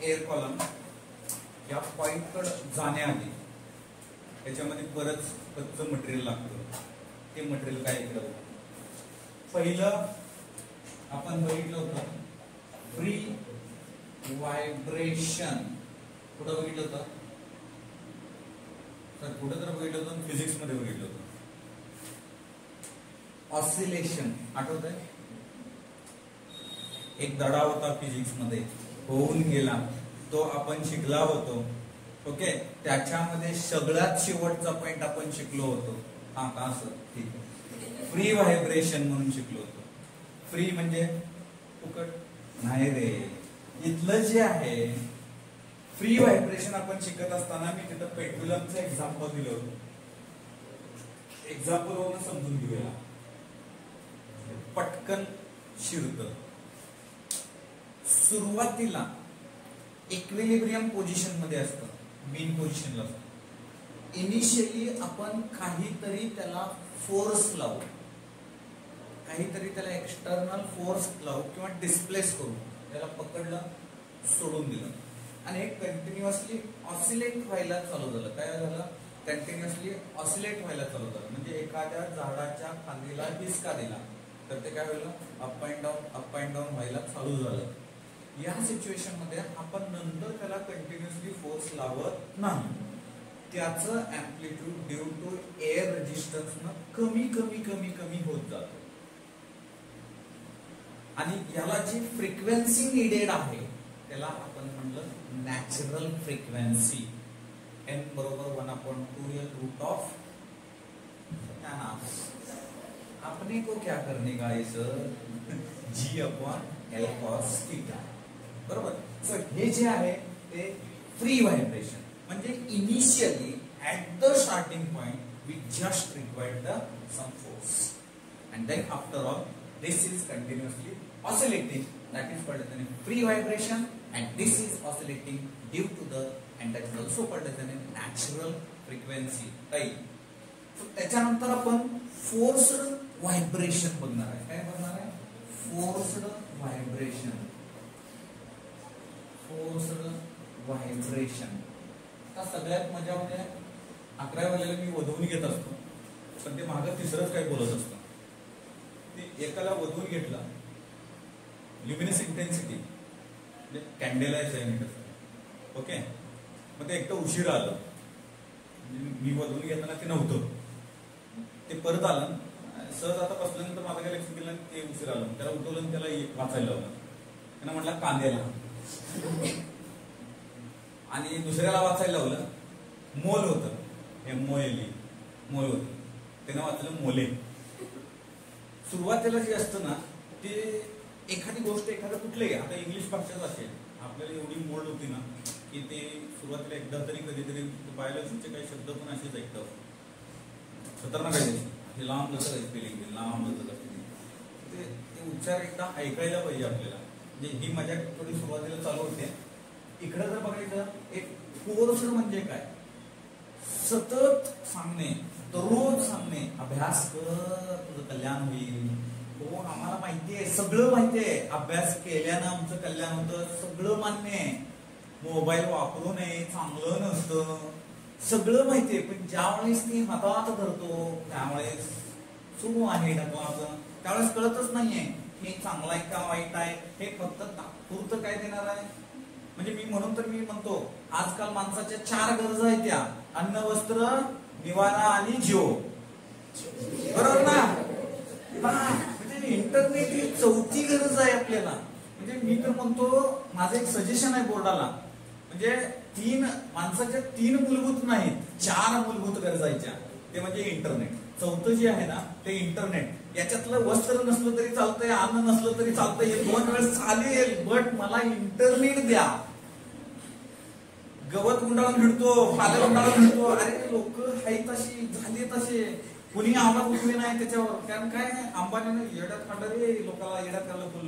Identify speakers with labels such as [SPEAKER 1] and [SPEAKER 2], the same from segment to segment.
[SPEAKER 1] Air column या point कडे जाण्याआधी त्याच्यामध्ये बरंच कच्चं मटेरियल लागतं. ते मटेरियल काय इकडं पहिलं आपण बघितलं होतं फ्री व्हायब्रेशन. कुठं बघितलं होतं तर कुठं तर बघितलं होतं फिजिक्स मध्ये बघितलं होतं. ऑसिलेशन आठवत आहे. एक धडा होता फिजिक्स मध्ये होऊन गेला तो आपण शिकला होतो. ओके त्याच्यामध्ये सगळ्यात शेवटचा पॉइंट आपण शिकलो होतो. हा का असं ठीक आहे. फ्री व्हायब्रेशन म्हणून शिकलो होतो. फ्री म्हणजे फुकट नाही रे. इथलं जे आहे फ्री व्हायब्रेशन आपण शिकत असताना मी तिथं पेंडुलमचं एक्झाम्पल दिलं होतं. एक्झाम्पल वरून समजून घेऊया. पटकन शिरत सुरुवातीला इक्विलिब्रियम पोझिशन मध्ये असतं. मीन पोझिशनला असतं. इनिशियली आपण काहीतरी त्याला फोर्स लावू, काहीतरी त्याला एक्सटर्नल फोर्स लावू किंवा डिस्प्लेस करू. त्याला पकडलं सोडून दिलं आणि एक कंटिन्युअसली ऑसिलेट व्हायला चालू झालं. काय झालं कंटिन्युअसली ऑसिलेट व्हायला चालू झालं. म्हणजे एखाद्या झाडाच्या फांदीला हिसका दिला तर ते काय होईल अप अँड डाऊन व्हायला चालू झालं. या सिच्युएशन मध्ये आपण नंतर त्याला कंटिन्युअसली फोर्स लावत नाही. त्याचं amplitude due to air resistance न कमी कमी कमी कमी होत जातो. आणि याला जी फ्रिक्वेन्सी निडेड आहे त्याला आपण म्हणलं नॅचरल फ्रिक्वेन्सी. n बरोबर 1/2l रूट ऑफ अपने को क्या करने का है सर g/l cos थीटा बरोबर. सर हे जे आहे ते फ्री व्हायब्रेशन म्हणजे initially at the starting point we just required the some force and then after all this is continuously oscillating. That is called as a free vibration and this is oscillating due to the and that is also called as a natural frequency. Right. So त्याच्यानंतर आपण forced vibration बघणार आहे. काय बघणार आहे forced vibration. forced vibration. आता सगळ्यात मजा म्हणजे 11 वाल्याला मी वधवून घेत असतो पण ते मागं तिसरंच काय बोलत असतं. ते एकाला वधवून घेतला ल्युमिनस इंटेन्सिटी म्हणजे कॅन्डेलाइज आहे मीटर. ओके मग ते एक तर उशीर आलं मी वधवून घेताना ते नव्हतं. ते परत आलं सहज आता बसल्यानंतर माझं काय लक्ष केलं ते उशीर आलं. त्याला उठवलं त्याला वाचायला लावलं. त्यांना म्हटलं कांद्याला आणि दुसऱ्याला वाचायला लावलं. मोल होतं MOLE मोल होतं त्यानं वाचलं मोले. सुरुवातीला जे असतं ना ते एखादी गोष्ट एखादं कुठलंही आता इंग्लिश भाषाच असेल आपल्याला एवढी मोड होती ना की ते सुरुवातीला एकदा तरी कधीतरी बायोलॉजीचे काही शब्द पण असेच ऐकतात. खतरनाक आहे हे लांब जसं स्पेलिंग लांब जसं ते उच्चार एकदा ऐकायला पाहिजे आपल्याला. म्हणजे ही मजा थोडी सुरुवातीला चालू होते. इकडे जर बघायचं एक कोर्स म्हणजे काय सतत सांगणे दररोज सांगणे अभ्यास कर तुझं कल्याण होईल. हो आम्हाला माहितीये सगळं माहितीये अभ्यास केल्यानं आमचं कल्याण होतं सगळं मान्य आहे. मोबाईल वापरू नये चांगलं नसतं सगळं माहितीये पण ज्यावेळेस ती हातात धरतो त्यावेळेस सुरू आहे ढकलाचं त्यावेळेस कळतच नाहीये हे चांगलं आहे का वाईट आहे. हे फक्त तात्पुरतं काय देणार आहे. म्हणजे मी म्हणून तर मी म्हणतो आजकाल माणसाच्या 4 गरजा आहेत त्या अन्न वस्त्र निवारा आणि जीव बरोबर ना. इंटरनेट ही 4थी गरज आहे आपल्याला. म्हणजे मी तर म्हणतो माझं एक सजेशन आहे बोर्डाला म्हणजे माणसाच्या 3 मूलभूत नाहीत 4 मूलभूत गरजायच्या. ते म्हणजे इंटरनेट. 4थं जे आहे ना ते इंटरनेट. याच्यातलं वस्त्र नसलं तरी चालतंय अन्न नसलं तरी चालतंय हे 2 वेळेस चालेल बट मला इंटरनेट द्या. गवत गुंडाळून फिरतो पाले गुंडाळून फिरतो अरे लोक आहेत तशी झाली तसे कुणी आम्हाला उठले नाही त्याच्यावर. कारण काय अंबानीने येड्यात काढलं रे लोकांना येड्यात काढलं फुल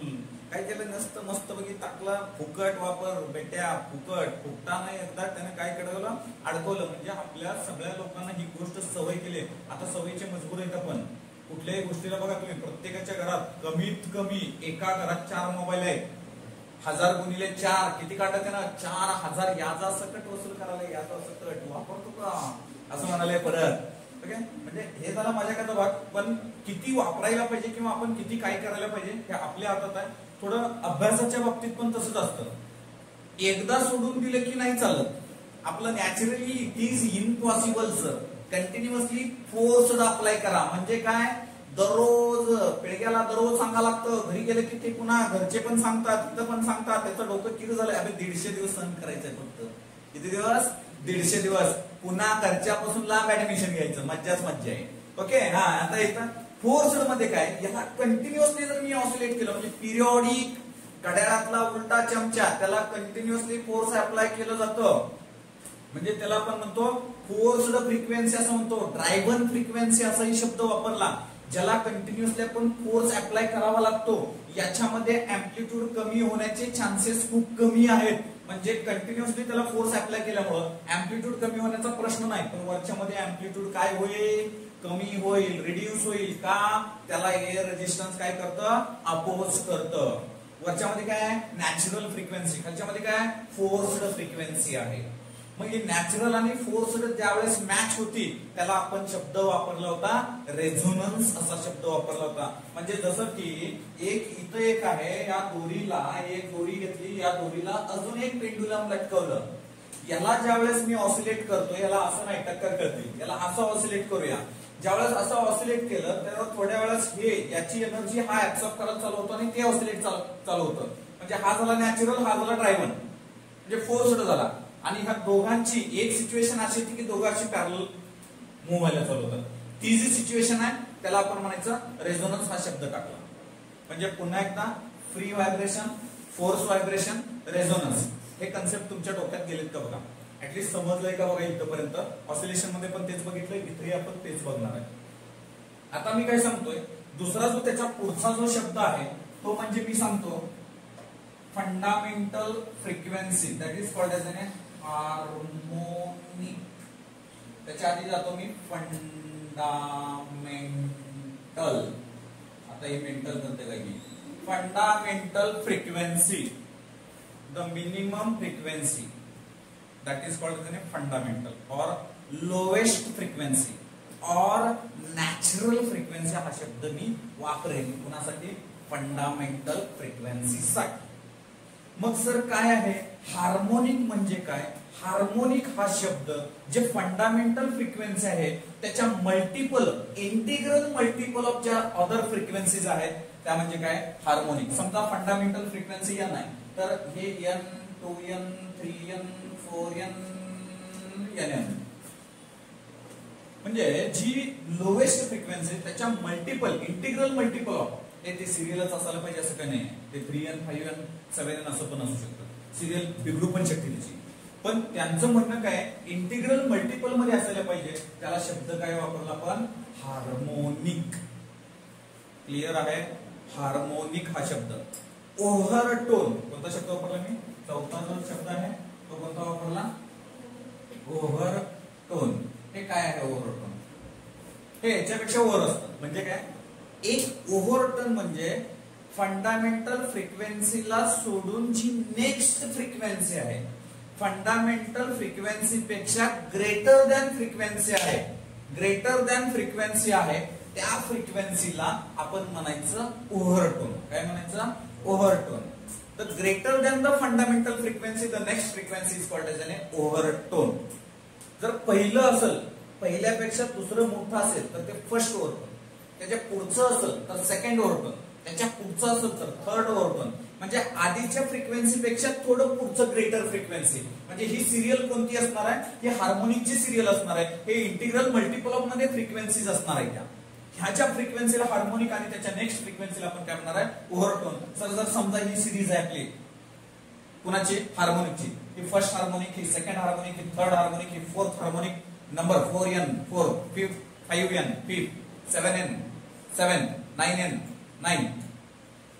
[SPEAKER 1] काय केलं नसतं मस्त बघी टाकला फुकट वापर बेट्या फुकट फुकटा नाही एकदा त्याने काय केलं अडकवलं. म्हणजे आपल्या सगळ्या लोकांना ही गोष्ट सवय केली. आता सवयीचे मजबूर आहेत आपण कुठल्याही गोष्टीला बघा तुम्ही प्रत्येकाच्या घरात कमीत कमी एका घरात 4 मोबाईल आहेत. 1000 गुणिले 4 किती काढतात ना 4000 याचा सकट वसूल करायला याचा सकट वापरतो का असं म्हणाले परत. ओके म्हणजे हे झाला माझ्याकडचा भाग. पण किती वापरायला पाहिजे किंवा आपण किती काय करायला पाहिजे हे आपल्या हातात आहे. थोडं अभ्यासाच्या बाबतीत पण तसंच असतं. एकदा सोडून दिलं की नाही चालत. आपलं naturally it is impossible sir. Continuously force apply करा. म्हणजे काय दररोज पिळग्याला दररोज सांगायला लागतं. घरी गेलं की ते पुन्हा घरचे पण सांगतात तिथं पण सांगतात. त्याचं डोकं किती झालंय. अबे 150 दिवस सहन करायचंय फक्त. किती दिवस 150 दिवस. पुन्हा घरच्यापासून लांब ऍडमिशन घ्यायचं. मज्जाच मज्जा आहे. ओके हा आता येतं फोर्स मध्ये काय याला कंटिन्युअसली जर मी ऑसिलेट केलं म्हणजे पिरियॉडिक घड्याळातला उलटा चमचा त्याला कंटिन्युअसली फोर्स अप्लाय केलं जातं. म्हणजे त्याला आपण म्हणतो फोर्स्ड फ्रिक्वेन्सी असं म्हणतो. ड्रायव्हन फ्रिक्वेन्सी असाही शब्द वापरला. ज्याला कंटिन्युअसली आपण फोर्स अप्लाय करावा लागतो. याच्यामध्ये अँप्लिट्यूड कमी होण्याचे चान्सेस खूप कमी आहेत. म्हणजे कंटिन्युअसली त्याला फोर्स अप्लाय केल्यामुळं अँप्लिट्यूड कमी होण्याचा प्रश्न नाही. पण वरच्यामध्ये अँप्लिट्यूड काय होईल कमी होईल रिड्यूस होईल का त्याला एअर रेजिस्टन्स काय करतं अपोज करतं. वरच्यामध्ये काय नॅचरल फ्रिक्वेन्सी खालच्यामध्ये काय फोर्स्ड फ्रिक्वेन्सी आहे. मग ही नॅचरल आणि फोर्स्ड ज्यावेळेस मॅच होती त्याला आपण शब्द वापरला होता रेझोनन्स असा शब्द वापरला होता. म्हणजे जसं की एक इथं एक आहे या दोरीला एक दोरी घेतली या दोरीला अजून एक पेंडुलम लटकवलं. याला ज्यावेळेस मी ऑसिलेट करतो याला असं नाही टक्कर करते याला असं ऑसिलेट करूया. ज्यावेळेस असं ऑसिलेट केलं त्यावर थोड्या वेळेस हे याची एनर्जी हा ऍब्सॉर्ब करायला चालू होतो आणि ते ऑसिलेट चालू होतं. म्हणजे हा झाला नॅचरल हा झाला ड्रायव्हन म्हणजे फोर्स्ड झाला. आणि ह्या दोघांची एक सिच्युएशन अशी होती की दोघांची पॅरलल मूव्ह व्हायला चालू होतं. ती जी सिच्युएशन आहे त्याला आपण म्हणायचं रेझोनन्स हा शब्द टाकला. म्हणजे पुन्हा एकदा free vibration force vibration resonance हे कन्सेप्ट तुमच्या डोक्यात गेलेत का बघा. ऍटलीस्ट समजलंय का बघा इथपर्यंत. ऑसिलेशन मध्ये पण तेच बघितलंय इथेही आपण तेच बघणार आहे. आता मी काय सांगतोय दुसरा जो त्याच्या पुढचा जो शब्द आहे तो म्हणजे मी सांगतो fundamental frequency that is called as an harmonic. त्याच्या आधी जातो मी फंडामेंटल. आता हे मेंटल करते काय की fundamental frequency the minimum frequency that is called as a fundamental or lowest frequency or natural frequency हा शब्द मी वापरेन कुणासाठी फंडामेंटल फ्रिक्वेन्सी साठी. मग सर काय आहे हार्मोनिक म्हणजे काय. हार्मोनिक हा शब्द जे फंडामेंटल फ्रिक्वेन्सी आहे त्याच्या मल्टिपल इंटिग्रल मल्टिपल ऑफ ज्या अदर फ्रिक्वेन्सीज आहेत त्या म्हणजे काय हार्मोनिक. समजा फंडामेंटल फ्रिक्वेन्सी n आहे तर हे n 2n 3n 4n nn म्हणजे जी लोवेस्ट फ्रिक्वेन्सी त्याच्या मल्टिपल इंटिग्रल मल्टिपल ऑफ ते सिरियलच असायला पाहिजे असं काही नाही. ते 3n 5n 7n असं पण असू शकतं. सिरियल बिघडू पण शकते त्याची. पण त्यांचं म्हणणं काय इंटिग्रल मल्टिपल मध्ये असायला पाहिजे. त्याला शब्द काय वापरला आपण हार्मोनिक. क्लिअर आहे हार्मोनिक हा शब्द. ओव्हरटोन कोणता शब्द वापरला मी चौथा जो शब्द आहे तो कोणता वापरला ओव्हरटोन. हे काय आहे ओव्हरटोन हे याच्यापेक्षा वर असतं. म्हणजे काय एक ओव्हरटोन म्हणजे फंडामेंटल फ्रिक्वेन्सीला सोडून जी नेक्स्ट फ्रिक्वेन्सी आहे फंडामेंटल फ्रिक्वेन्सी पेक्षा ग्रेटर दॅन फ्रिक्वेन्सी आहे ग्रेटर दॅन फ्रिक्वेन्सी आहे त्या फ्रिक्वेन्सीला आपण म्हणायचं ओव्हरटोन. काय म्हणायचं ओव्हरटोन. The greater than the fundamental frequency, the next frequency is called as an overtone. जर पहिलं असेल पहिल्यापेक्षा दुसरं मोठं असेल तर ते फर्स्ट ओव्हरटोन. त्याच्या पुढचं असेल तर सेकंड ओव्हरटोन. त्याच्या पुढचं असेल तर थर्ड ओव्हरटोन. म्हणजे आधीच्या फ्रिक्वेन्सी पेक्षा थोडं पुढचं ग्रेटर फ्रिक्वेन्सी. म्हणजे ही सिरियल कोणती असणार आहे ही हार्मोनिकची सिरियल असणार आहे. हे इंटिग्रल मल्टिपल ऑफ मध्ये फ्रिक्वेन्सीज असणार आहे. त्या ह्याच्या फ्रिक्वेन्सीला हार्मोनिक आणि त्याच्या नेक्स्ट फ्रिक्वेन्सीला आपण काय म्हणणार आहे ओव्हरटोन. सर जर समजा ही सिरीज आहे आपली कुणाची हार्मोनिकची ही फर्स्ट हार्मोनिक ही सेकंड हार्मोनिक ही थर्ड हार्मोनिक ही fourth harmonic number 4n 4 5n 5 7n 7 9n 9.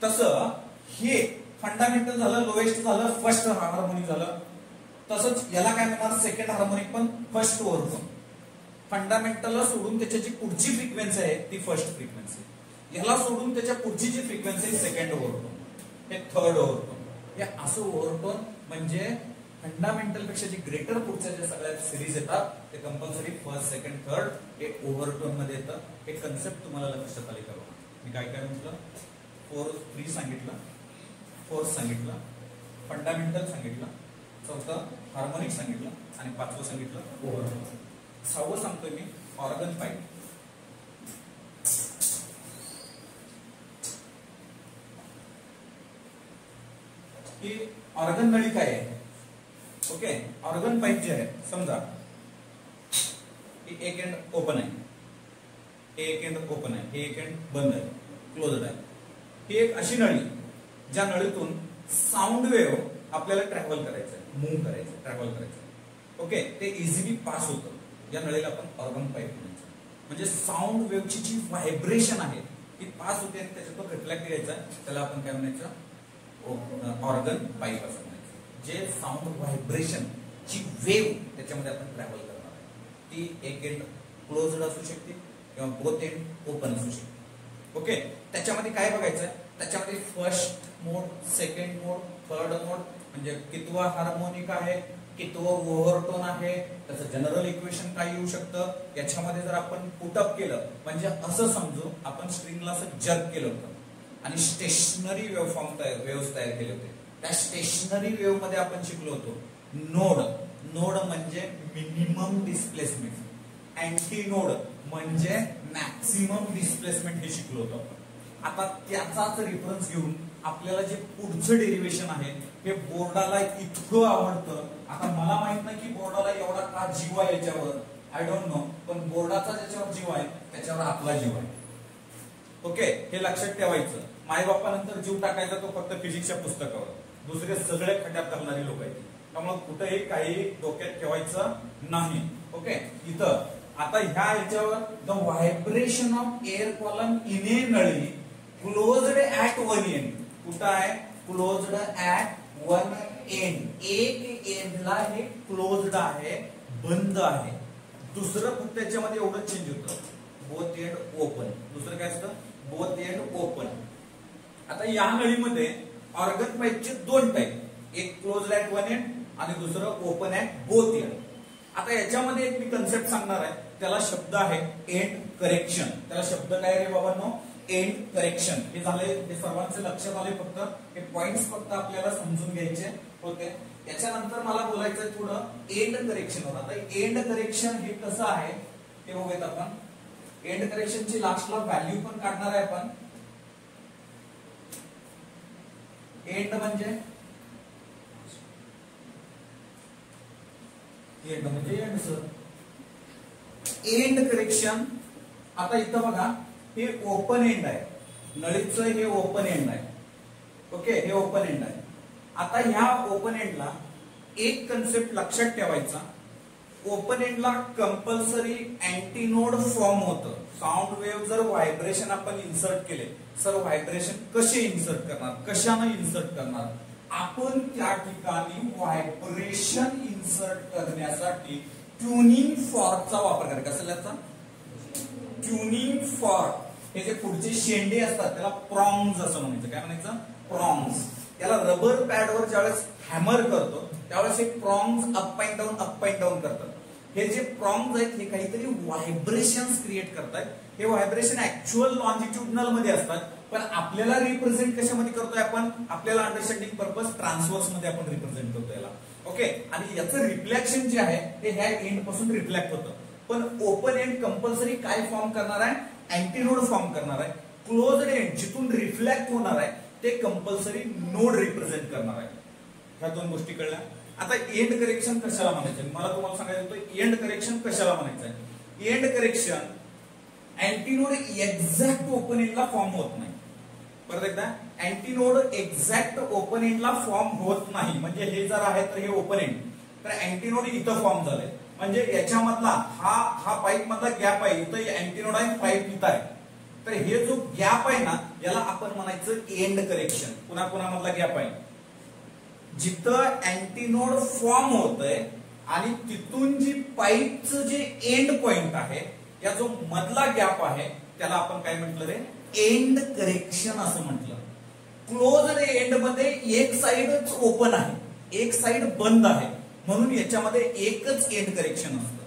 [SPEAKER 1] तसं हे फंडामेंटल झालं लोएस्ट झालं फर्स्ट हार्मोनिक झालं. तसंच याला काय म्हणणार सेकंड हार्मोनिक पण फर्स्ट ओव्हरटोन. फंडामेंटलला सोडून त्याची जी पुढची फ्रिक्वेन्सी आहे ती फर्स्ट फ्रिक्वेन्सी. याला सोडून त्याच्या पुढची जी फ्रिक्वेन्सी सेकंड ओव्हरटोन हे थर्ड ओव्हरटोन. हे असं ओव्हरटोन म्हणजे फंडामेंटल पेक्षा जे ग्रेटर पुढच्या ज्या सगळ्या सिरीज येतात ते कंपल्सरी फर्स्ट सेकंड थर्ड हे ओव्हरटोन मध्ये येतं. हे कन्सेप्ट तुम्हाला लक्षात आले का? मी काय काय म्हटलं? 4 सांगितलं, फोर्थ सांगितलं, फंडामेंटल सांगितलं, चौथं हार्मोनिक सांगितलं आणि 5वं सांगितलं ओव्हरटोन. 6वं सांगतोय मी ऑर्गन पाईप. ही ऑर्गन नळी काय आहे? ओके, ऑर्गन पाईप जे आहे समजा एक एंड ओपन आहे, एक एंड ओपन आहे, हे एक एंड बंद आहे, क्लोज्ड आहे. ही एक अशी नळी ज्या नळीतून साऊंड वेव्ह आपल्याला ट्रॅव्हल करायचं आहे, मूव्ह करायचं, ट्रॅव्हल करायचं. ओके, ते इझिली पास होतं. या नळीला आपण ऑर्गन पाईप म्हणायचं. म्हणजे साऊंड वेव्हची जी व्हायब्रेशन आहे ती पास होते आणि त्याच्यातून रिफ्लेक्ट यायचा, त्याला आपण काय म्हणायचं? ऑर्गन पाईप असं म्हणायचं. जे साऊंड व्हायब्रेशन ची वेव्ह त्याच्यामध्ये आपण ट्रॅव्हल करणार आहे, ती एक एंड क्लोज्ड असू शकते किंवा बोथ एंड ओपन असू शकते. ओके, त्याच्यामध्ये काय बघायचं? त्याच्यामध्ये फर्स्ट मोड, सेकंड मोड, थर्ड मोड म्हणजे कितवा हार्मोनिक आहे, कितवं ओव्हरटोन आहे, त्याचं जनरल इक्वेशन काय येऊ शकतं. याच्यामध्ये जर आपण पुटअप केलं म्हणजे असं समजू आपण स्ट्रिंगला असं जर्क केलं होतं आणि स्टेशनरी वेव्हफॉर्म वेव्स तयार केले होते. त्या स्टेशनरी वेव्ह मध्ये आपण शिकलो होतो नोड. नोड म्हणजे मिनिमम डिस्प्लेसमेंट, अँटी नोड म्हणजे मॅक्सिमम डिस्प्लेसमेंट हे शिकलो होतो आपण. आता त्याचाच रेफरन्स घेऊन आपल्याला जे पुढचं डेरिव्हेशन आहे हे बोर्डाला इतकं आवडतं. आता मला माहित नाही की बोर्डाला एवढा का जीव आहे याच्यावर, आय डोंट नो, पण बोर्डाचा ज्याच्यावर जीव आहे त्याच्यावर आपला जीव आहे. ओके, हे लक्षात ठेवायचं. मायबापानंतर जीव टाकायचा तो फक्त फिजिक्सच्या पुस्तकावर, दुसरे सगळे खड्ड्यात घालणारी लोक आहेत. त्यामुळे कुठेही काही डोक्यात ठेवायचं नाही. ओके, इथं आता ह्या याच्यावर the vibration of air column in a नळी क्लोज्ड ऍट वन एंड. कुठं आहे? Closed at one end. एक एंडला हे क्लोज्ड आहे, बंद आहे. दुसरं फक्त त्याच्यामध्ये एवढं चेंज होतं, बोथ एंड ओपन. दुसरं काय असतं? Both end open. आता या नळीमध्ये ऑर्गन पाईपचे 2 टाईप, एक क्लोज्ड ऍट वन एंड आणि दुसरं ओपन ऍट बोथ एंड. आता याच्यामध्ये एक मी कन्सेप्ट सांगणार आहे, त्याला शब्द आहे एंड करेक्शन. त्याला शब्द काय रे बाबांनो? End correction. हे झाले, हे सर्वांचे लक्षात आले. फक्त हे पॉइंट्स फक्त आपल्याला समजून घ्यायचे होते. त्याच्यानंतर मला बोलायचं आहे थोडं एंड करेक्शनवर. आता एंड करेक्शन हे कसं आहे ते बघूयात आपण. एंड करेक्शनची लास्टला व्हॅल्यू पण काढणार आहे आपण. एंड म्हणजे एंड सर. End correction. आता इथं बघा, हे ओपन एंड आहे, नळीचं हे ओपन एंड आहे. ओके, हे ओपन एंड आहे. आता ह्या ओपन एंडला एक कन्सेप्ट लक्षात ठेवायचा, ओपन एंडला कंपल्सरी अँटीनोड फॉर्म होतं. साऊंड वेव्ह जर व्हायब्रेशन आपण इन्सर्ट केले, सर व्हायब्रेशन कसे इन्सर्ट करणार, कशाने इन्सर्ट करणार? आपण त्या ठिकाणी व्हायब्रेशन इन्सर्ट करण्यासाठी ट्युनिंग फॉर्कचा वापर करायचा. कसल्याचा? Tuning fork. हे जे पुढचे शेंडे असतात त्याला प्रॉन्ग्स असं म्हणायचं. काय म्हणायचं? प्रॉन्ग्स. त्याला रबर पॅडवर ज्यावेळेस हॅमर करतो त्यावेळेस हे प्रॉन्ग्स अप अँड डाऊन करतात. हे जे प्रॉन्ग्स आहेत हे काहीतरी व्हायब्रेशन्स क्रिएट करतात. हे व्हायब्रेशन ऍक्च्युअल लॉन्जिट्युडनल मध्ये असतात, पण आपल्याला रिप्रेझेंट कशामध्ये करतोय आपण? आपल्याला अंडरस्टँडिंग पर्पज ट्रान्सवर्स मध्ये आपण रिप्रेझेंट करतो याला. ओके, आणि याचं रिफ्लेक्शन जे आहे ते ह्या एंड पासून रिफ्लेक्ट होतं. पण ओपन एंड कंपल्सरी काय फॉर्म करणार आहे? अँटीनोड फॉर्म करणार आहे. क्लोज्ड एंड जिथून रिफ्लेक्ट होणार आहे ते कंपल्सरी नोड रिप्रेझेंट करणार आहे. ह्या 2 गोष्टी कळल्या. आता एंड करेक्शन कशाला म्हणायचं? मला तुम्हाला सांगायचं होतं एंड करेक्शन कशाला म्हणायचं. End correction antinode exact open एंडला फॉर्म होत नाही. परत एकदा, अँटीनोड एक्झॅक्ट ओपन एंडला फॉर्म होत नाही. म्हणजे हे जर आहे तर हे ओपन एंड, तर अँटीनोड इथं फॉर्म झालंय. म्हणजे याच्यामधला हा पाईप मधला गॅप आहे, इथं अँटीनोड आहे, पाईप इथं आहे. तर हे जो गॅप आहे ना याला आपण म्हणायचं एंड करेक्शन. कुणामधला गॅप आहे? जिथं अँटीनोड फॉर्म होतंय आणि तिथून जी पाईपचं जे एंड पॉइंट आहे या जो मधला गॅप आहे त्याला आपण काय म्हटलं रे? एंड करेक्शन असं म्हटलं. क्लोज्ड एंड मध्ये एक साइडच ओपन आहे, एक साइड बंद आहे, म्हणून याच्यामध्ये एकच एंड करेक्शन असतं.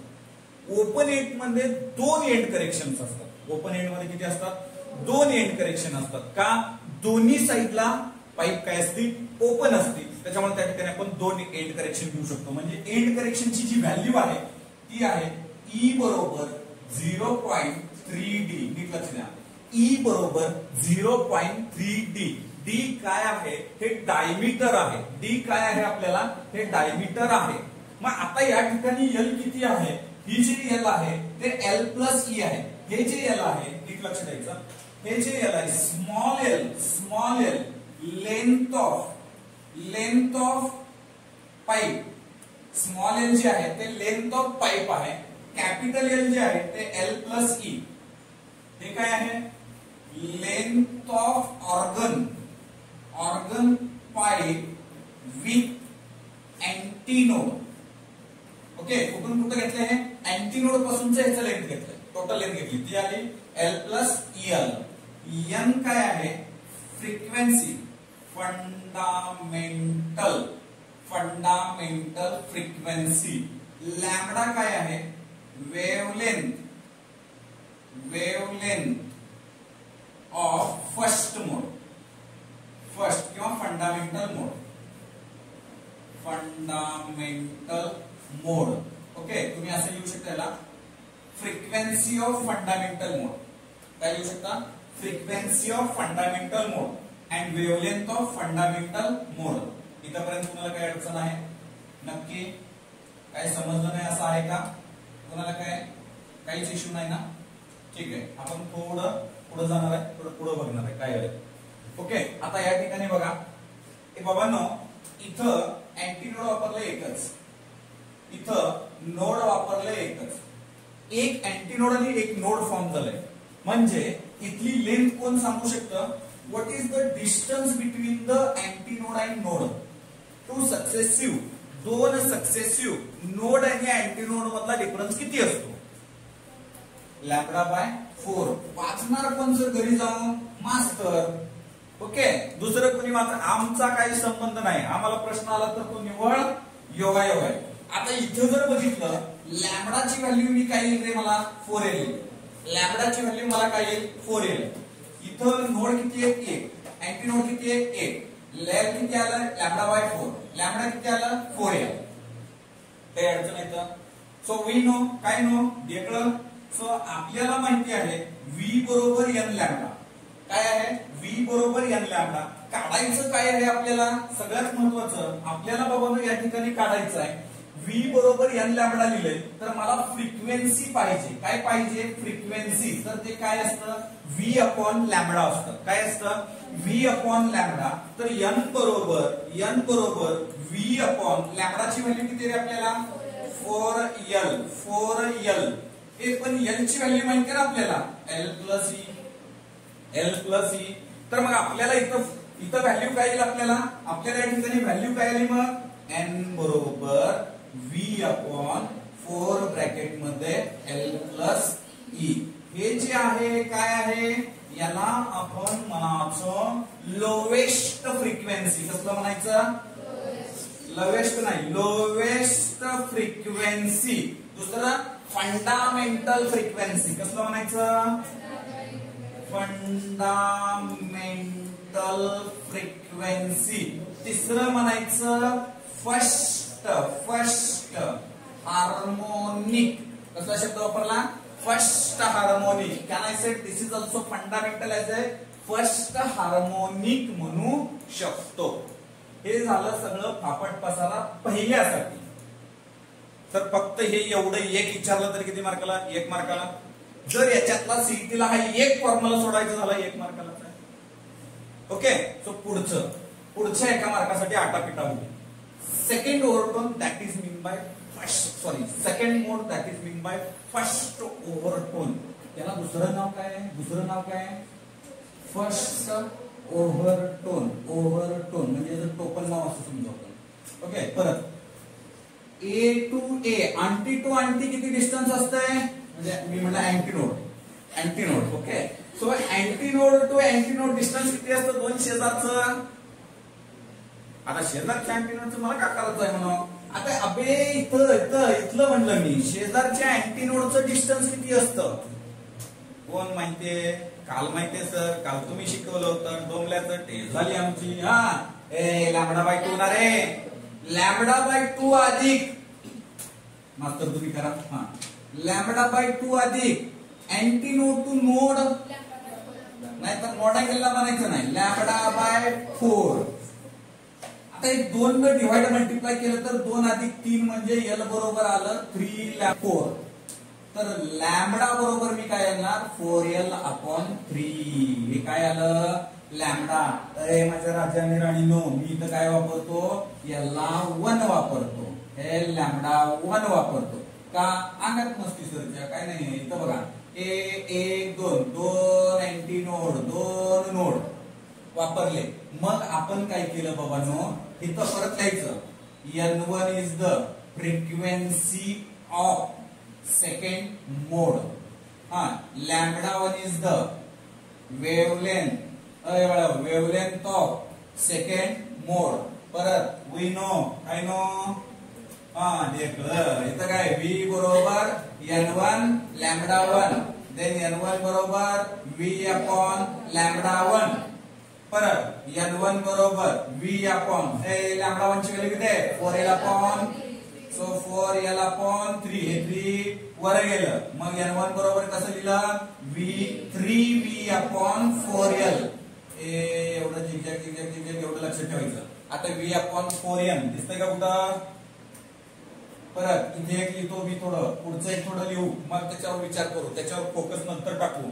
[SPEAKER 1] ओपन एंड मध्ये दोन एंड करेक्शन असतात. ओपन एंड मध्ये किती असतात? दोन एंड करेक्शन असतात. का? दोन्ही साइडला पाईप काय असते? ओपन असते. त्याच्यामुळे त्या ठिकाणी आपण दोन एंड करेक्शन घेऊ शकतो. म्हणजे एंड करेक्शनची जी व्हॅल्यू आहे ती आहे E बरोबर 0.3D. नीट लक्ष द्या. E बरोबर 0.3D. D काय आहे? हे डायमीटर आहे. D काय आहे आपल्याला? हे डायमीटर आहे. मग आता या ठिकाणी L किती आहे? ही जी L आहे ते L प्लस E आहे. हे जे L आहे नीट लक्ष द्यायचं. हे जे L आहे small L length of pipe. Small L जे आहे ते लेंथ ऑफ पाईप आहे. कॅपिटल L जे आहे ते L प्लस E. हे काय आहे? Length of organ pipe with antinode. Okay, कुठून कुठं घेतलं हे? अँटीनोड पासूनच ह्याचं लेंथ घेतलंय. टोटल लेंथ घेतली ती आली L प्लस EL. N काय आहे? फ्रिक्वेन्सी. Fundamental frequency. लॅम्बडा काय आहे? वेवलेंथ ऑफ फर्स्ट किंवा फंडामेंटल मोड. ओके, तुम्ही असं लिहू शकता याला फ्रिक्वेन्सी ऑफ फंडामेंटल मोड. काय लिहू शकता? Frequency of fundamental mode and wavelength of fundamental mode. इथपर्यंत तुम्हाला काय अडचण आहे? नक्की काय समजलं नाही असं आहे का? कोणाला काहीच इश्यू नाही ना? ठीक आहे, आपण थोडं पुढे जाणार आहे, थोडं पुढे बघणार आहे काय आहे. ओके, आता या ठिकाणी बघा बाबांनो, इथं अँटीनोड वापरलं एकच, इथं नोड वापरलं एकच. एक अँटीनोड आणि एक नोड फॉर्म झालंय. म्हणजे इथली लेंथ कोण सांगू शकतं? What is the distance between the antinode and node? दोन सक्सेसिव्ह नोड आणि अँटीनोड मधला डिफरन्स किती असतो? Lambda by 4. वाचणार कोण सर घरी जाऊन? मास्तर. ओके, दुसरं कोणी वाच, आमचा काही संबंध नाही. आम्हाला प्रश्न आला तर तो निव्वळ योगायोग आहे. आता इथं जर बघितलं, लॅम्बडाची व्हॅल्यू मी काय येईल रे? मला 4 येईल. लॅम्बडाची व्हॅल्यू मला काय येईल? 4 येईल. इथं नोड किती आहे? 1. अँटीनोड किती आहे? 1. लॅब किती आलं? Lambda by 4. लॅम्बडा किती आलं? 4 आहे. काही अडचण येतं? सो वी नो, काय नो? देखलं. सो आपल्याला माहिती आहे V बरोबर n लॅम्बडा. काय आहे? V बरोबर n लॅम्बडा. काढायचं काय आहे आपल्याला? सगळ्यात महत्वाचं आपल्याला बाबा या ठिकाणी काढायचं आहे. V बरोबर n लॅम्बडा लिहिलंय तर मला फ्रिक्वेन्सी पाहिजे. काय पाहिजे? फ्रिक्वेन्सी. तर ते काय असतं? V अपॉन लॅम्बडा असतं. काय असतं? V upon lambda. तर n बरोबर V अपॉन लॅम्बडाची व्हॅल्यू किती रे आपल्याला? 4L. पण L ची व्हॅल्यू माहिती आहे ना आपल्याला? L plus E. तर मग आपल्याला इथं व्हॅल्यू काय येईल आपल्याला? आपल्याला या ठिकाणी व्हॅल्यू काय आली मग? N बरोबर V अपॉन 4 ब्रॅकेट मध्ये L प्लस E. हे जे आहे काय आहे? याला आपण म्हणायचं लोवेस्ट फ्रिक्वेन्सी. कसलं म्हणायचं? लोवेस्ट नाही, लोवेस्ट फ्रिक्वेन्सी. दुसरं फंडामेंटल फ्रिक्वेन्सी. कसलं म्हणायचं? Fundamental frequency. तिसरं म्हणायचं फर्स्ट हार्मोनिक. कसला शब्द वापरला? First harmonic. Can I say this is also fundamental as a first harmonic म्हणू शकतो. हे झालं सगळं फापट पसारा पहिल्यासाठी. तर फक्त हे एवढं एक विचारलं तर किती मार्काला? 1 मार्काला. जर याच्यातला सीईटीला हा एक फॉर्म्युला सोडायचा झाला 1 मार्कालाच आहे. ओके, सो पुढच्या एका मार्कासाठी आटापिटा होईल. Second overtone that is mean by second mode that is mean by first overtone. याला दुसरं नाव काय? First overtone. म्हणजे जर टोपण नाव असं समजा आपण. ओके, परत A to A, anti to anti किती डिस्टन्स असतंय? म्हणजे मी म्हणलं antinode. Okay, so antinode to antinode distance किती असतं दोन शेजारचं. आता शेजारच्या अँटीनोडचं मला काय करायचं आहे म्हणून. आता अबे इथलं म्हणलं मी शेजारच्या अँटीनोडचं डिस्टन्स किती असतं कोण माहितीये. काल माहितीये सर, काल तुम्ही शिकवलं होतं डोंगल्याचं टेस्ट झाली आमची. लॅम्बडा बाय 2 ना रे. लॅम्बडा बाय 2 अधिक मास्तर तुम्ही करा. लॅम्बडा बाय 2 अधिक अँटीनोड टू नोड, नाही तर नोड अँगलला म्हणायचं नाही. Lambda by 4. आता एक 2 न डिवाइड मल्टिप्लाय केलं तर 2 अधिक 3 म्हणजे एल बरोबर आलं 3/4. तर लॅम्बडा बरोबर मी काय येणार 4l अपॉन 3. हे काय आलं लॅम्बडा. अरे माझ्या राजाने राणीनो मी इथं काय वापरतो याला 1 वापरतो. हे लॅम्बडा 1 वापरतो का अंगात मस्ती सरच्या काय नाही. इथं बघा 1 2 अँटीनोड 2 नोड वापरले. मग आपण काय केलं बाबांनो इथं परत लिहायचं n1 is the frequency of second mode. Lambda 1 is the wavelength of second mode. परत वी नो काय नो इथं काय v बरोबर n1 लॅम्बडा 1 देन n1 बरोबर v अपॉन लॅम्बडा 1. परत n1 बरोबर v अपॉन लॅम्बडा 1 ची व्हॅल्यू किती आहे 4l upon. So 4l upon 3 हे 3 वर गेलं. मग n1 बरोबर कसं लिहिलं v अपॉन 4l. एवढं झिगझॅग एवढं लक्षात ठेवायचं. आता v अपॉन 4n दिसतंय का कुठं. परत इथे एक लिहितो मी थोडं, पुढचं एक थोडं लिहू, मग त्याच्यावर विचार करू, त्याच्यावर फोकस नंतर टाकू.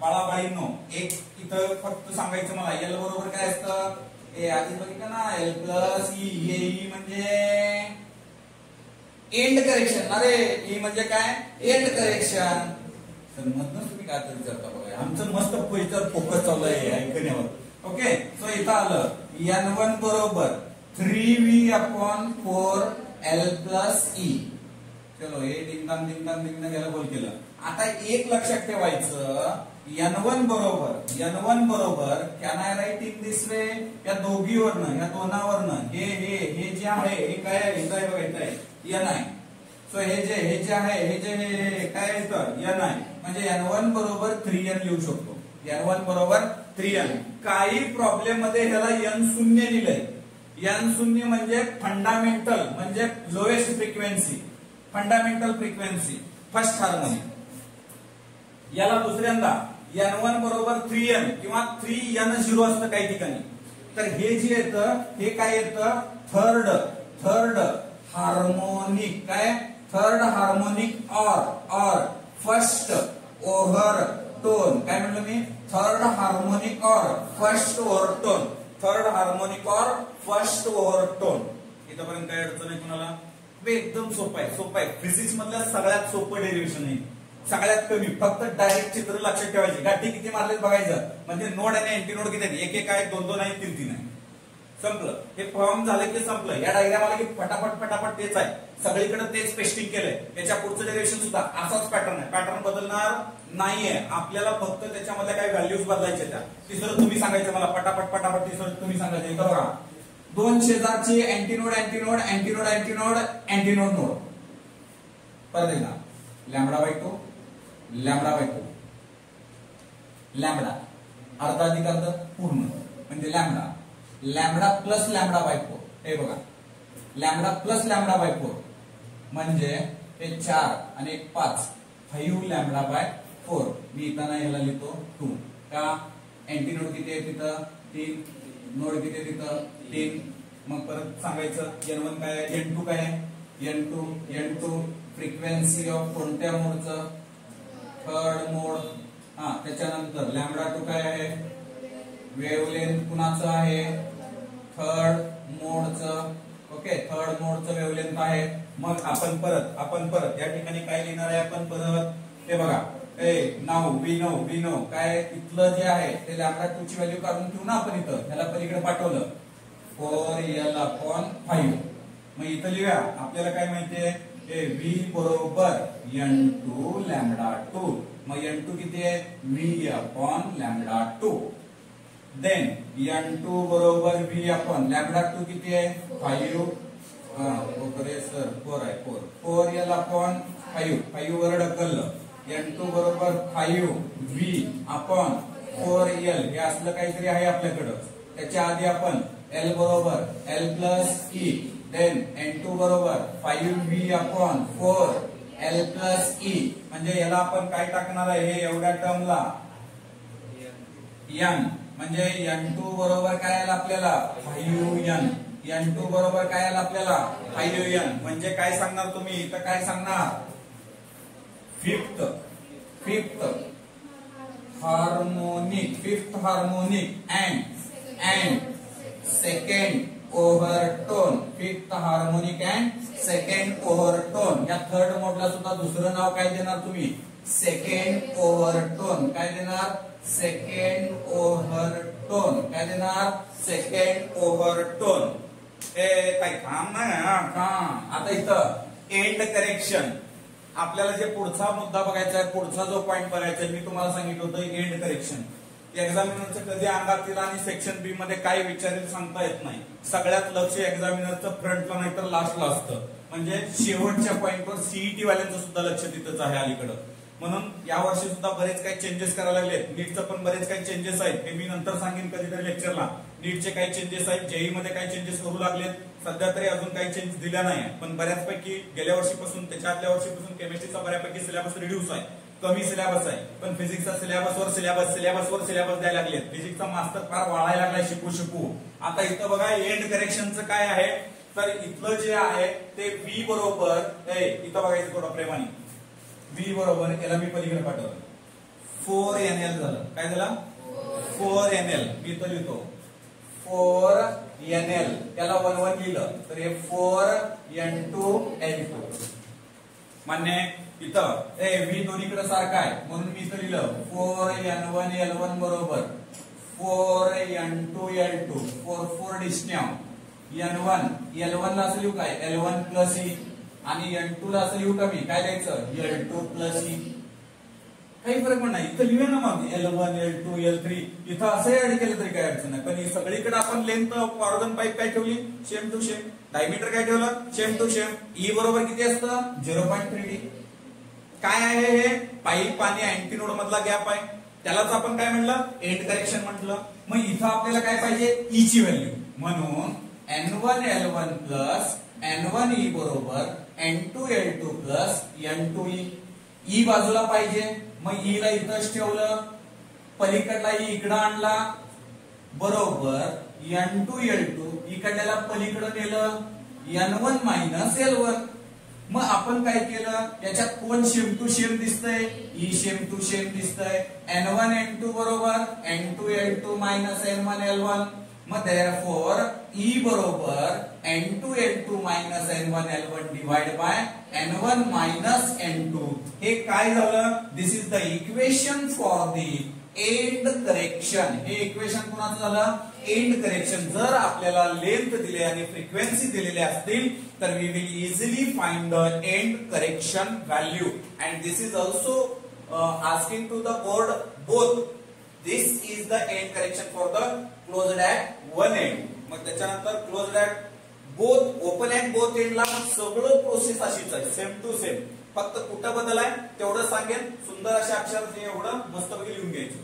[SPEAKER 1] बाळाबाळींनो एक इथं फक्त सांगायचं मला एल बरोबर काय असतं. आधी बघितलं ना एल प्लस ई. म्हणजे एंड करेक्शन. अरे ई म्हणजे काय एंड करेक्शन. तर मधनच तुम्ही काय तर विचारता बघा. आमचं मस्त याच्यावर फोकस चालू आहे ऐकण्यावर. ओके सो इथं आलं n1 बरोबर 3v upon 4l plus E. चलो हे डिंगडांग याला बोल केलं. आता एक लक्षात ठेवायचं n1 बरोबर can I write in this way. या दोघीवरनं या दोनावरनं हे जे आहे हे काय आहे बघा इथं आहे n आहे. सो हे जे आहे हे काय येतं n आहे. म्हणजे n1 बरोबर 3n लिहू शकतो. n1 बरोबर 3n. काही प्रॉब्लेम मध्ये ह्याला n शून्य लिहिलंय. n शून्य म्हणजे फंडामेंटल म्हणजे lowest frequency. Fundamental frequency first harmonic. याला दुसऱ्यांदा n1 बरोबर 3n किंवा 3n0 असतं काही ठिकाणी. तर हे जे येतं हे काय येतं थर्ड हार्मोनिक. काय third harmonic or first overtone. काय म्हणलं मी third harmonic or first overtone. Third harmonic or first overtone. इथपर्यंत काय अडचण आहे कुणाला. एकदम सोपं आहे. फिजिक्स मधल्या सगळ्यात सोपं डेरिव्हेशन आहे. सगळ्यात कमी फक्त डायरेक्ट चित्र लक्षात ठेवायचे. गाठी किती मारलेत बघायचं. म्हणजे नोड आणि अँटीनोड किती आहेत. एक आहे 2 आहे 3 आहे. संपलं. हे फॉर्म झालं की संपलं. या डायग्राम आला की फटाफट तेच आहे. सगळीकडे तेच पेस्टिंग केलंय. त्याच्या पुढचं डेरिव्हेशन सुद्धा असाच पॅटर्न आहे. पॅटर्न बदलणार नाहीये. आपल्याला फक्त त्याच्यामधल्या काही व्हॅल्यूज बदलायच्या. त्या तिसरं तुम्ही सांगायचं मला पटापट तिसरं तुम्ही सांगायचं. इथं बघा 2 शेजारचे अँटीनोड नोड. परत एकदा लॅम्बडा बाय 2 लॅम्बडा अर्धा अधिक अर्ध पूर्ण म्हणजे लॅम्बडा प्लस लॅम्बडा बाय 4. हे बघा लॅम्बडा प्लस लॅम्बडा बाय 4 म्हणजे हे 4 आणि 1 5 5 लॅम्बडा बाय 4. मी इथं नाही याला लिहितो 2 का अँटीनोड किती आहे तिथं 3. नोड किती आहे तिथं 3. मग परत सांगायचं n1 काय आहे n2 काय आहे n2 फ्रिक्वेन्सी ऑफ कोणत्या मोडचं थर्ड मोड. त्याच्यानंतर लॅम्बडा 2 काय आहे वेवलेंथ कुणाचं आहे थर्ड मोडचं. ओके थर्ड मोडचं वेवलेंथ आहे. मग आपण परत या ठिकाणी काय लिहिणार आहे आपण परत हे बघा नाव वी नो काय इथलं जे आहे ते लॅम्बडा 2 ची व्हॅल्यू काढून ठेवू ना आपण. इथं ह्याला पलीकडे पाठवलं 4l अपॉन 5. मग इथं लिहूया आपल्याला काय माहितीये v बरोबर n2 लॅम्बडा 2 मग N2 किती आहे V upon lambda 2. Then N2 बरोबर V अपॉन लॅम्बडा 2 किती आहे 5 सर 4 आहे 4 L अपॉन 5 वर ढकललं. N2 बरोबर 5 V अपॉन 4L हे असलं काहीतरी आहे आपल्याकडं. त्याच्या आधी आपण L बरोबर L plus E. Then N2 बरोबर 5V upon 4L plus E. म्हणजे याला आपण काय टाकणार आहे हे एवढ्या टर्मला N. म्हणजे N2 बरोबर काय आलं आपल्याला 5N. N2 बरोबर काय आलं आपल्याला 5N. म्हणजे काय सांगणार तुम्ही इथं काय सांगणार fifth harmonic and second overtone. Fifth harmonic and second overtone. या थर्ड मोडला सुद्धा दुसरं नाव काय देणार तुम्ही सेकंड ओव्हरटोन. काय देणार सेकंड ओव्हरटोन. काय देणार सेकंड ओव्हरटोन. काही काम नाही का. आता इथं एंड करेक्शन आपल्याला जे पुढचा मुद्दा बघायचा आहे पुढचा जो पॉइंट बघायचा आहे मी तुम्हाला सांगितलं होतं एंड करेक्शन. एक्झामिनरचं कधी अंगात येईल आणि सेक्शन बी मध्ये काय विचारेल सांगता येत नाही. सगळ्यात लक्ष एक्झामिनरचं फ्रंटला नाही तर लास्टला असतं. म्हणजे शेवटच्या पॉइंटवर सीईटी वाल्यांचं सुद्धा लक्ष तिथंच आहे अलीकडं. म्हणून या वर्षी सुद्धा बरेच काही चेंजेस करायला लागलेत. नीटचं पण बरेच काही चेंजेस आहेत हे मी नंतर सांगेन कधीतरी लेक्चरला. नीटचे काही चेंजेस आहेत जेई मध्ये काही चेंजेस करू लागलेत. सध्या तरी अजून काही चेंज दिल्या नाही पण बऱ्याचपैकी गेल्या वर्षीपासून त्याच्या आदल्या वर्षीपासून केमिस्ट्रीचा बऱ्यापैकी सिलेबस रिड्यूस आहे. कमी सिलेबस आहे पण फिजिक्सचा सिलेबसवर सिलेबस द्यायला लागलेत. फिजिक्सचा मास्टर फार वाढायला लागलाय शिकू. आता इथं बघा एंड करेक्शनचं काय आहे तर इथलं जे आहे ते V बरोबर इथं बघायचं थोडं प्रेमाने. V बरोबर याला मी पलीकडे पाठवलं 4NL झालं. काय झालं 4NL. मी इथं लिहितो 4NL. त्याला 1 लिहिलं तर हे 4N2L2 मान्य. इथं V दोन्हीकडे सारखा आहे म्हणून मी इथं लिहिलं 4N1L1 बरोबर 4N2L2. 4 डिस्न्याव N1 ला असं लिहू काय L1 प्लस E आणि N2 ला असं लिहू का मी काय द्यायचं L2 प्लस E. काही फरक पण नाही. इथं लिहूया ना मग L1 L2 L3 इथं असं ऍड केलं तरी काय अडचण नाही. पण सगळीकडे आपण लेंथ ऑर्गन पाईप काय ठेवली सेम टू सेम. डायमीटर काय ठेवलं सेम टू सेम. E बरोबर किती असतं 0.3D. काय आहे हे पाईप आणि अँटीनोड मधला गॅप आहे त्यालाच आपण काय म्हटलं एंड करेक्शन म्हटलं. मग इथं आपल्याला काय पाहिजे E ची व्हॅल्यू. म्हणून N1L1 प्लस N1E बरोबर N2L2 प्लस N2E. E बाजूला पाहिजे मग E ला इथंच ठेवलं. पलीकडला E इकडं आणला बरोबर N2L2 इकडल्याला पलीकडं नेलं N1 मायनस L1. मग आपण काय केलं याच्यात कोण सेम टू सेम दिसतंय E सेम टू सेम दिसतंय. N1 N2 बरोबर N2L2 मायनस N1 L1. मग therefore E बरोबर N2L2 minus N1 L1 divide by N1 minus N2. हे काय झालं this is the equation for the end correction. हे equation कोणाचं झालं एंड करेक्शन. जर आपल्याला लेंथ दिले आणि फ्रिक्वेन्सी दिलेले असतील तर we will easily find the end correction value. And this is also asking to the board both. This is the end correction for the closed at one end. मग त्याच्यानंतर closed at both open and both end ला सगळं process अशीच आहे same to same. फक्त कुठं बदल आहे तेवढं सांगेन. सुंदर अशा अक्षरात एवढं मस्तपैकी लिहून घ्यायचं.